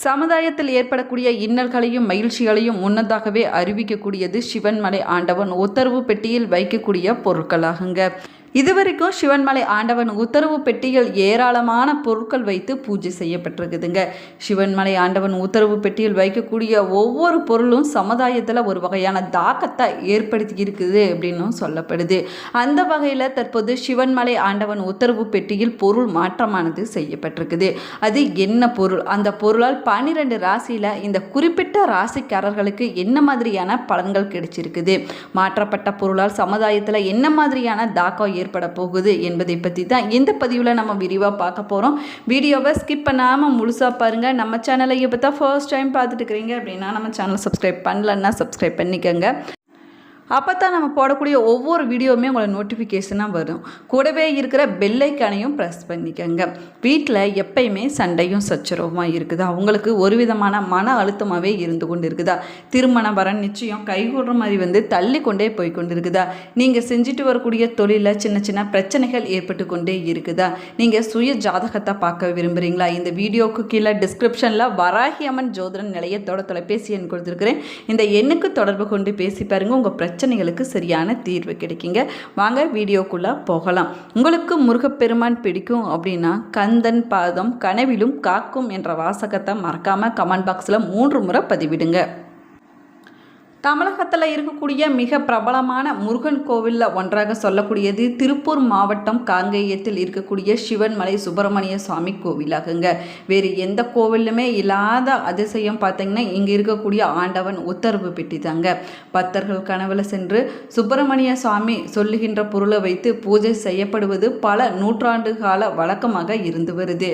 சமுதாயத்தில் ஏற்படக்கூடிய இன்னல்களையும் மகிழ்ச்சிகளையும் முன்னதாகவே அறிவிக்கக்கூடியது சிவன்மலை ஆண்டவன் உத்தரவு பெட்டியில் வைக்கக்கூடிய பொருட்களாகுங்க. இதுவரைக்கும் சிவன்மலை ஆண்டவன் உத்தரவு பெட்டியில் ஏராளமான பொருட்கள் வைத்து பூஜை செய்யப்பட்டிருக்குதுங்க. சிவன்மலை ஆண்டவன் உத்தரவு பெட்டியில் வைக்கக்கூடிய ஒவ்வொரு பொருளும் சமுதாயத்தில் ஒரு வகையான தாக்கத்தை ஏற்படுத்தி இருக்குது அப்படின்னும் சொல்லப்படுது. அந்த வகையில் தற்போது சிவன்மலை ஆண்டவன் உத்தரவு பெட்டியில் பொருள் மாற்றமானது செய்யப்பட்டிருக்குது. அது என்ன பொருள்? அந்த பொருளால் 12 ராசியில் இந்த குறிப்பிட்ட ராசிக்காரர்களுக்கு என்ன மாதிரியான பலன்கள் கிடைச்சிருக்குது? மாற்றப்பட்ட பொருளால் சமுதாயத்தில் என்ன மாதிரியான தாக்கம் ஏற்பட போகுது என்பதை பற்றி தான் இந்த பதிவில் நம்ம விரிவாக பார்க்க போகிறோம். வீடியோவை ஸ்கிப் பண்ணாமல் முழுசாக பாருங்கள். நம்ம சேனலை இப்போ தான் ஃபர்ஸ்ட் டைம் பார்த்துட்டு இருக்கிறீங்க அப்படின்னா நம்ம சேனலை சப்ஸ்கிரைப் பண்ணலன்னா சப்ஸ்கிரைப் பண்ணிக்கோங்க. அப்போ தான் நம்ம போடக்கூடிய ஒவ்வொரு வீடியோவுமே உங்களை நோட்டிஃபிகேஷனாக வரும். கூடவே இருக்கிற பெல் ஐக்கானையும் ப்ரெஸ் பண்ணிக்கோங்க. வீட்டில் எப்பயுமே சண்டையும் சச்சரவுமாக இருக்குதா? அவங்களுக்கு ஒரு விதமான மன அழுத்தமாகவே இருந்து கொண்டு இருக்குதா? திருமண வரன் நிச்சயம் கைகூடுற மாதிரி தள்ளி கொண்டே போய் கொண்டு இருக்குதா? நீங்கள் செஞ்சுட்டு வரக்கூடிய தொழிலில் சின்ன சின்ன பிரச்சனைகள் ஏற்பட்டு கொண்டே இருக்குதா? நீங்கள் சுய ஜாதகத்தை பார்க்க விரும்புகிறீங்களா? இந்த வீடியோவுக்கு கீழே டிஸ்கிரிப்ஷனில் வராகி அம்மன் ஜோதிட நிலையத்தோட தொலைபேசி எண் கொடுத்துருக்குறேன். இந்த எண்ணுக்கு தொடர்பு கொண்டு பேசி பாருங்கள். உங்கள் பிரச்சனைகளுக்கு சரியான தீர்வு கிடைக்குங்க. வாங்க வீடியோக்குள்ளே போகலாம். உங்களுக்கு முருகப்பெருமான் பிடிக்கும் அப்படின்னா கந்தன் பாதம் கனவிலும் காக்கும் என்ற வாசகத்தை மறக்காமல் கமெண்ட் பாக்ஸில் 3 முறை பதிவிடுங்க. தமிழகத்தில் இருக்கக்கூடிய மிக பிரபலமான முருகன் கோவிலில் ஒன்றாக சொல்லக்கூடியது திருப்பூர் மாவட்டம் காங்கேயத்தில் இருக்கக்கூடிய சிவன்மலை சுப்பிரமணிய சுவாமி கோவிலாகுங்க. வேறு எந்த கோவிலுமே இல்லாத அதிசயம் பார்த்தீங்கன்னா இங்கே இருக்கக்கூடிய ஆண்டவன் உத்தரவு பெட்டி தாங்க. பக்தர்கள் கனவுல சென்று சுப்பிரமணிய சுவாமி சொல்லுகின்ற பொருளை வைத்து பூஜை செய்யப்படுவது பல நூற்றாண்டு கால வழக்கமாக இருந்து வருது.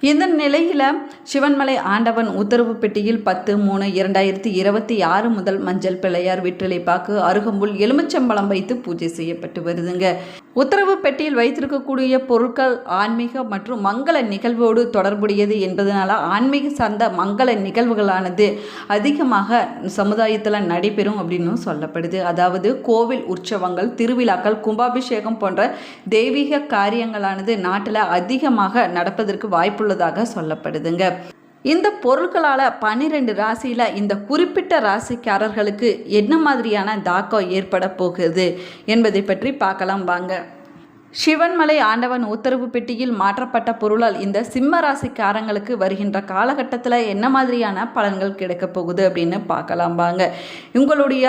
இந்த நிலையில் சிவன்மலை ஆண்டவன் உத்தரவு பெட்டியில் 10/3/2026 முதல் மஞ்சள் பிள்ளையார் வெற்றிலை பாக்கு அருகம்புல் எலுமிச்சம்பழம் வைத்து பூஜை செய்யப்பட்டு வருதுங்க. உத்தரவு பெட்டியில் வைத்திருக்கக்கூடிய பொருட்கள் ஆன்மீக மற்றும் மங்கள நிகழ்வோடு தொடர்புடையது என்பதனால ஆன்மீக சார்ந்த மங்கள நிகழ்வுகளானது அதிகமாக சமுதாயத்தில் நடைபெறும் அப்படின்னு சொல்லப்படுது. அதாவது கோவில் உற்சவங்கள், திருவிழாக்கள், கும்பாபிஷேகம் போன்ற தெய்வீக காரியங்களானது நாட்டில் அதிகமாக நடப்பதற்கு வாய்ப்புள்ளதாக சொல்லப்படுதுங்க. இந்த பொருட்களால் 12 ராசியில் இந்த குறிப்பிட்ட ராசிக்காரர்களுக்கு என்ன மாதிரியான தாக்கம் ஏற்பட போகுது என்பதை பற்றி பார்க்கலாம் வாங்க. சிவன்மலை ஆண்டவன் உத்தரவு பெட்டியில் மாற்றப்பட்ட பொருளால் இந்த சிம்ம ராசிக்காரங்களுக்கு வருகின்ற காலகட்டத்தில் என்ன மாதிரியான பலன்கள் கிடைக்க போகுது அப்படின்னு பார்க்கலாம் வாங்க. உங்களுடைய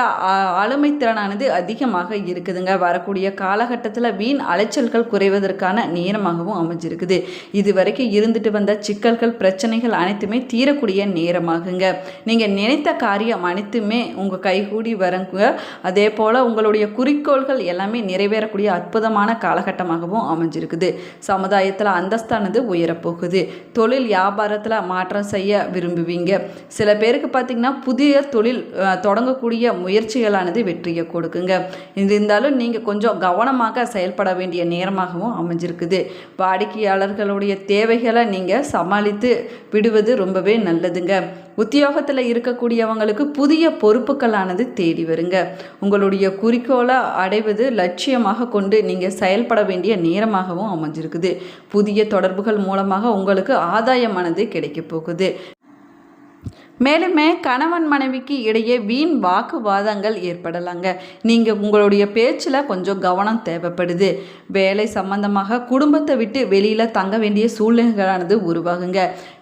ஆளுமை திறனானது அதிகமாக இருக்குதுங்க. வரக்கூடிய காலகட்டத்தில் வீண் அலைச்சல்கள் குறைவதற்கான நேரமாகவும் அமைஞ்சிருக்குது. இது வரைக்கும் இருந்துட்டு வந்த சிக்கல்கள் பிரச்சனைகள் அனைத்துமே தீரக்கூடிய நேரமாகுங்க. நீங்கள் நினைத்த காரியம் அனைத்துமே உங்கள் கைகூடி வரங்க. அதே போல் உங்களுடைய குறிக்கோள்கள் எல்லாமே நிறைவேறக்கூடிய அற்புதமான காலகட்டமாகவும் அமைஞ்சிருக்குது. சமுதாயத்தில் அந்தஸ்தானது உயரப்போகுது. தொழில் வியாபாரத்தில் மாற்றம் செய்ய விரும்புவீங்க. சில பேருக்கு பார்த்திங்கன்னா புதிய தொழில் தொடங்கக்கூடிய முயற்சிகளானது வெற்றியை கொடுக்குங்க. இருந்தாலும் நீங்கள் கொஞ்சம் கவனமாக செயல்பட வேண்டிய நேரமாகவும் அமைஞ்சிருக்குது. வாடிக்கையாளர்களுடைய தேவைகளை நீங்கள் சமாளித்து விடுவது ரொம்பவே நல்லதுங்க. உத்தியோகத்தில் இருக்கக்கூடியவங்களுக்கு புதிய பொறுப்புகளானது தேடி வருங்க. உங்களுடைய குறிக்கோளை அடைவது லட்சியமாக கொண்டு நீங்கள் செயல்பட வேண்டிய நேரமாகவும் அமைஞ்சிருக்குது. புதிய தொடர்புகள் மூலமாக உங்களுக்கு ஆதாயமானது கிடைக்க போகுது. மேலுமே கணவன் மனைவிக்கு இடையே வீண் வாக்குவாதங்கள் ஏற்படலாங்க. நீங்கள் உங்களுடைய பேச்சில் கொஞ்சம் கவனம் தேவைப்படுது. வேலை சம்பந்தமாக குடும்பத்தை விட்டு வெளியில் தங்க வேண்டிய சூழ்நிலைகளானது உருவாகுங்க.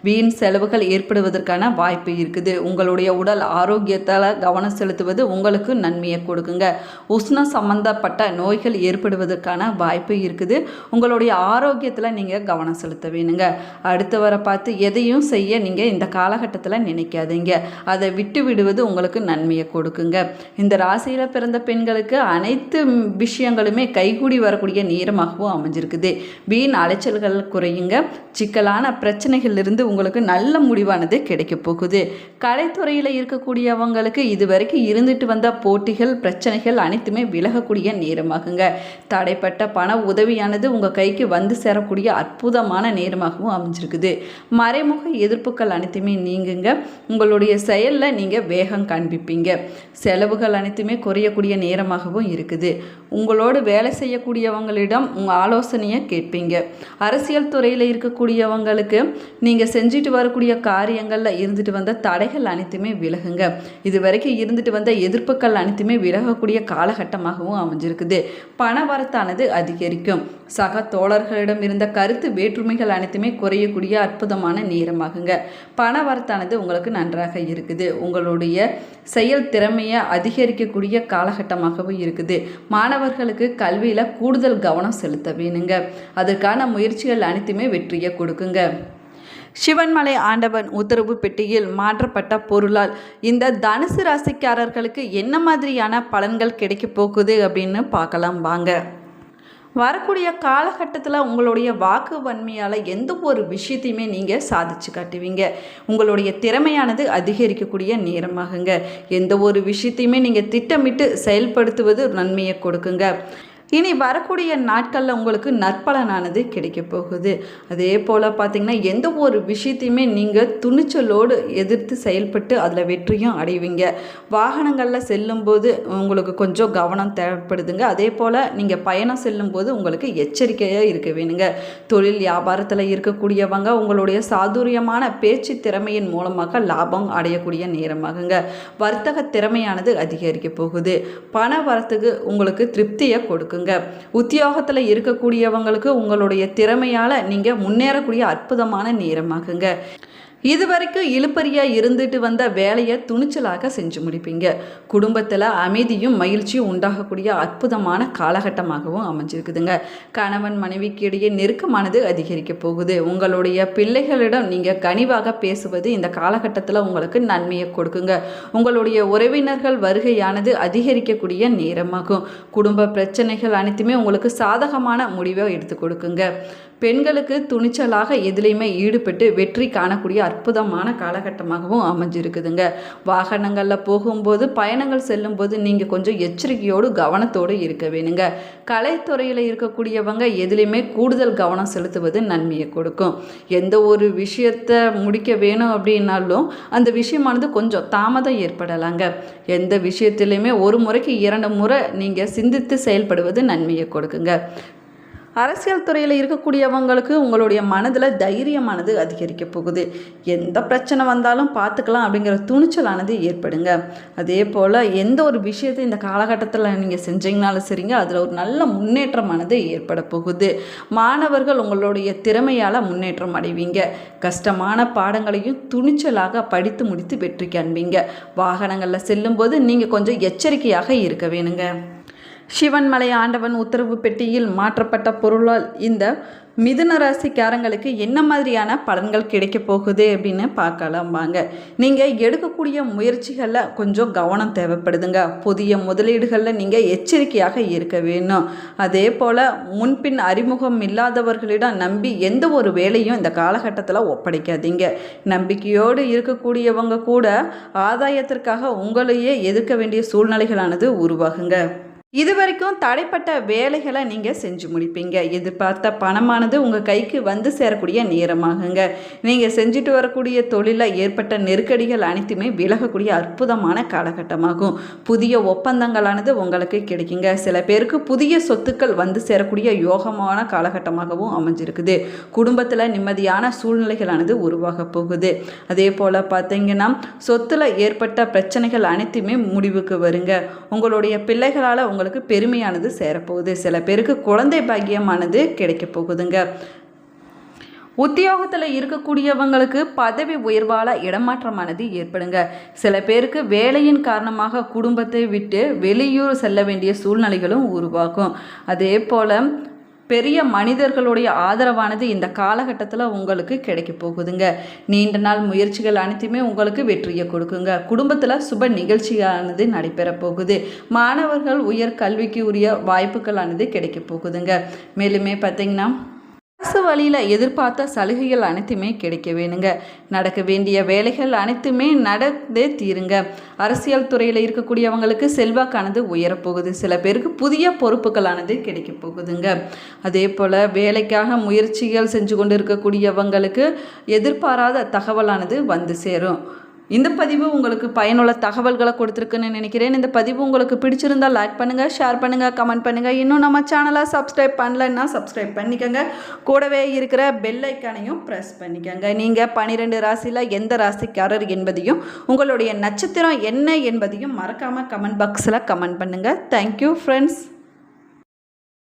வீண் செலவுகள் ஏற்படுவதற்கான வாய்ப்பு இருக்குது. உங்களுடைய உடல் ஆரோக்கியத்தால் கவனம் செலுத்துவது உங்களுக்கு நன்மையை கொடுக்குங்க. உஷ்ணம் சம்பந்தப்பட்ட நோய்கள் ஏற்படுவதற்கான வாய்ப்பு இருக்குது. உங்களுடைய ஆரோக்கியத்தில் நீங்கள் கவனம் செலுத்த வேணுங்க. அடுத்து வர பார்த்து எதையும் செய்ய நீங்கள் இந்த காலகட்டத்தில் நினைக்காது. அதை விட்டு விடுவது உங்களுக்கு நன்மையை கொடுக்குங்க. இந்த ராசியில் பிறந்த பெண்களுக்கு அனைத்து விஷயங்களுமே கைகூடி வரக்கூடிய நேரமாகவும் அமைஞ்சிருக்குது. வீண் அலைச்சல்கள் குறையுங்க. சிக்கலான பிரச்சனைகளிலிருந்து உங்களுக்கு நல்ல முடிவானது கிடைக்க போகுது. கலைத்துறையில் இருக்கக்கூடியவங்களுக்கு இதுவரைக்கும் இருந்துட்டு வந்த போட்டிகள் பிரச்சனைகள் அனைத்துமே விலகக்கூடிய நேரமாகுங்க. தடைப்பட்ட பண உதவியானது உங்கள் கைக்கு வந்து சேரக்கூடிய அற்புதமான நேரமாகவும் அமைஞ்சிருக்குது. மறைமுக எதிர்ப்புகள் அனைத்துமே நீங்குங்க. உங்களுடைய செயலில் நீங்கள் வேகம் காண்பிப்பீங்க. செலவுகள் அனைத்துமே குறையக்கூடிய நேரமாகவும் இருக்குது. உங்களோடு வேலை செய்யக்கூடியவங்களிடம் உங்கள் ஆலோசனையை கேட்பீங்க. அரசியல் துறையில் இருக்கக்கூடியவங்களுக்கு நீங்கள் செஞ்சுட்டு வரக்கூடிய காரியங்களில் இருந்துட்டு வந்த தடைகள் அனைத்துமே விலகுங்க. இது வரைக்கும் இருந்துட்டு வந்த எதிர்ப்புகள் அனைத்துமே விலகக்கூடிய காலகட்டமாகவும் அமைஞ்சிருக்குது. பண வரத்தானது அதிகரிக்கும். சக தோழர்களிடம் இருந்த கருத்து வேற்றுமைகள் அனைத்துமே குறையக்கூடிய அற்புதமான நேரமாகுங்க. பண வரத்தானது உங்களுக்கு நன்றாக இருக்குது. உங்களுடைய செயல் திறமையை அதிகரிக்கக்கூடிய காலகட்டமாகவும் இருக்குது. மாணவர்களுக்கு கல்வியில் கூடுதல் கவனம் செலுத்த வேணுங்க. அதற்கான முயற்சிகள் அனைத்துமே வெற்றியை கொடுக்குங்க. சிவன்மலை ஆண்டவன் உத்தரவு பெட்டியில் மாற்றப்பட்ட பொருளால் இந்த தனுசு ராசிக்காரர்களுக்கு என்ன மாதிரியான பலன்கள் கிடைக்க போகுது அப்படின்னு பார்க்கலாம் வாங்க. வரக்கூடிய காலகட்டத்தில் உங்களுடைய வாக்கு வன்மையால் எந்த ஒரு விஷயத்தையுமே நீங்கள் சாதிச்சு காட்டுவீங்க. உங்களுடைய திறமையானது அதிகரிக்கக்கூடிய நேரமாகுங்க. எந்த ஒரு விஷயத்தையுமே நீங்கள் திட்டமிட்டு செயல்படுத்துவது நன்மையை கொடுக்குங்க. இனி வரக்கூடிய நாட்களில் உங்களுக்கு நற்பலனானது கிடைக்க போகுது. அதே போல் பார்த்திங்கன்னா எந்த ஒரு விஷயத்தையுமே நீங்கள் துணிச்சலோடு எதிர்த்து செயல்பட்டு அதில் வெற்றியும் அடைவீங்க. வாகனங்களில் செல்லும்போது உங்களுக்கு கொஞ்சம் கவனம் தேவைப்படுதுங்க. அதே போல் நீங்கள் பயணம் செல்லும்போது உங்களுக்கு எச்சரிக்கையாக இருக்க வேணுங்க. தொழில் வியாபாரத்தில் இருக்கக்கூடியவங்க உங்களுடைய சாதுரியமான பேச்சு திறமையின் மூலமாக லாபம் அடையக்கூடிய நேரமாகுங்க. வர்த்தக திறமையானது அதிகரிக்க போகுது. பண வரத்துக்கு உங்களுக்கு திருப்தியை கொடுக்கும். உத்தியோகத்தில் இருக்கக்கூடியவங்களுக்கு உங்களுடைய திறமையால் நீங்கள் முன்னேறக்கூடிய அற்புதமான நேரமாகுங்க. இதுவரைக்கும் இழுப்பறியாக இருந்துட்டு வந்த வேலையை துணிச்சலாக செஞ்சு முடிப்பீங்க. குடும்பத்தில் அமைதியும் மகிழ்ச்சியும் உண்டாகக்கூடிய அற்புதமான காலகட்டமாகவும் அமைஞ்சிருக்குதுங்க. கணவன் மனைவிக்கு இடையே நெருக்கமானது அதிகரிக்க போகுது. உங்களுடைய பிள்ளைகளிடம் நீங்கள் கனிவாக பேசுவது இந்த காலகட்டத்தில் உங்களுக்கு நன்மையை கொடுக்குங்க. உங்களுடைய உறவினர்கள் வருகையானது அதிகரிக்கக்கூடிய நேரமாகும். குடும்ப பிரச்சனைகள் அனைத்துமே உங்களுக்கு சாதகமான முடிவை எடுத்து கொடுக்குங்க. பெண்களுக்கு துணிச்சலாக எதிலையுமே ஈடுபட்டு வெற்றி காணக்கூடிய அற்புதமான காலகட்டமாகவும் அமைஞ்சிருக்குதுங்க. வாகனங்களில் போகும்போது பயணங்கள் செல்லும்போது நீங்கள் கொஞ்சம் எச்சரிக்கையோடு கவனத்தோடு இருக்க வேணுங்க. கலைத்துறையில் இருக்கக்கூடியவங்க எதிலையுமே கூடுதல் கவனம் செலுத்துவது நன்மையை கொடுக்கும். எந்த ஒரு விஷயத்தை முடிக்க வேணும் அப்படின்னாலும் அந்த விஷயமானது கொஞ்சம் தாமதம் ஏற்படலாங்க. எந்த விஷயத்திலையுமே ஒரு முறைக்கு 2 முறை நீங்கள் சிந்தித்து செயல்படுவது நன்மையை கொடுக்குங்க. அரசியல் துறையில் இருக்கக்கூடியவங்களுக்கு உங்களுடைய மனதில் தைரியமானது அதிகரிக்க போகுது. எந்த பிரச்சனை வந்தாலும் பார்த்துக்கலாம் அப்படிங்கிற துணிச்சலானது ஏற்படுங்க. அதே போல் எந்த ஒரு விஷயத்தை இந்த காலகட்டத்தில் நீங்கள் செஞ்சீங்கனாலும் சரிங்க, அதில் ஒரு நல்ல முன்னேற்றமானது ஏற்பட போகுது. மாணவர்கள் உங்களுடைய திறமையால் முன்னேற்றம் அடைவீங்க. கஷ்டமான பாடங்களையும் துணிச்சலாக படித்து முடித்து வெற்றி காண்பீங்க. வாகனங்களில் செல்லும்போது நீங்கள் கொஞ்சம் எச்சரிக்கையாக இருக்க வேணுங்க. சிவன்மலை ஆண்டவன் உத்தரவு பெட்டியில் மாற்றப்பட்ட பொருளால் இந்த மிதுன ராசிக்காரங்களுக்கு என்ன மாதிரியான பலன்கள் கிடைக்க போகுது அப்படின்னு பார்க்கலாம் வாங்க. நீங்கள் எடுக்கக்கூடிய முயற்சிகளில் கொஞ்சம் கவனம் தேவைப்படுதுங்க. புதிய முதலீடுகளில் நீங்கள் எச்சரிக்கையாக இருக்க வேணும். அதே போல் முன்பின் அறிமுகம் இல்லாதவர்களிடம் நம்பி எந்த ஒரு வேலையும் இந்த காலகட்டத்தில் ஒப்படைக்காதீங்க. நம்பிக்கையோடு இருக்கக்கூடியவங்க கூட ஆதாயத்திற்காக உங்களையே எதிர்க்க வேண்டிய சூழ்நிலைகளானது உருவாகுங்க. இதுவரைக்கும் தடைப்பட்ட வேலைகளை நீங்கள் செஞ்சு முடிப்பீங்க. எதிர்பார்த்த பணமானது உங்கள் கைக்கு வந்து சேரக்கூடிய நேரமாகுங்க. நீங்கள் செஞ்சுட்டு வரக்கூடிய தொழிலில் ஏற்பட்ட நெருக்கடிகள் அனைத்துமே விலகக்கூடிய அற்புதமான காலகட்டமாகும். புதிய ஒப்பந்தங்களானது உங்களுக்கு கிடைக்குங்க. சில பேருக்கு புதிய சொத்துக்கள் வந்து சேரக்கூடிய யோகமான காலகட்டமாகவும் அமைஞ்சிருக்குது. குடும்பத்தில் நிம்மதியான சூழ்நிலைகளானது உருவாக போகுது. அதே போல் பார்த்தீங்கன்னா சொத்தில் ஏற்பட்ட பிரச்சனைகள் அனைத்துமே முடிவுக்கு வருங்க. உங்களுடைய பிள்ளைகளால் உங்களுக்கு பெருமையானது சேரப்போகுது. சில பேருக்கு குழந்தை பாக்கியமானது கிடைக்க போகுதுங்க. உத்தியோகத்தில் இருக்கக்கூடியவங்களுக்கு பதவி உயர்வால் இடமாற்றமானது ஏற்படுங்க. சில பேருக்கு வேலையின் காரணமாக குடும்பத்தை விட்டு வெளியூர் செல்ல வேண்டிய சூழ்நிலைகளும் உருவாகும். அதே போல் பெரிய மனிதர்களுடைய ஆதரவானது இந்த காலகட்டத்தில் உங்களுக்கு கிடைக்க போகுதுங்க. நீண்ட நாள் முயற்சிகள் அனைத்துமே உங்களுக்கு வெற்றியை கொடுக்குங்க. குடும்பத்தில் சுப நிகழ்ச்சியானது நடைபெற போகுது. மாணவர்கள் உயர் கல்விக்கு உரிய வாய்ப்புகளானது கிடைக்க போகுதுங்க. மேலுமே பார்த்தீங்கன்னா அரசு வழியில் எதிர்பார்த்த சலுகைகள் அனைத்துமே கிடைக்க வேணுங்க. நடக்க வேண்டிய வேலைகள் அனைத்துமே நடந்தே தீருங்க. அரசியல் துறையில் இருக்கக்கூடியவங்களுக்கு செல்வாக்கானது உயரப்போகுது. சில பேருக்கு புதிய பொறுப்புகளானது கிடைக்க போகுதுங்க. அதே போல் வேலைக்காக முயற்சிகள் செஞ்சு கொண்டு இருக்கக்கூடியவங்களுக்கு எதிர்பாராத தகவலானது வந்து சேரும். இந்த பதிவு உங்களுக்கு பயனுள்ள தகவல்களை கொடுத்துருக்குன்னு நினைக்கிறேன். இந்த பதிவு உங்களுக்கு பிடிச்சிருந்தால் லைக் பண்ணுங்கள், ஷேர் பண்ணுங்கள், கமெண்ட் பண்ணுங்கள். இன்னும் நம்ம சேனலை சப்ஸ்கிரைப் பண்ணலைன்னா சப்ஸ்கிரைப் பண்ணிக்கோங்க. கூடவே இருக்கிற பெல் ஐக்கானையும் ப்ரெஸ் பண்ணிக்கோங்க. நீங்கள் 12 ராசியில் எந்த ராசிக்காரர் என்பதையும் உங்களுடைய நட்சத்திரம் என்ன என்பதையும் மறக்காமல் கமெண்ட் பாக்ஸில் கமெண்ட் பண்ணுங்கள். Thank you friends.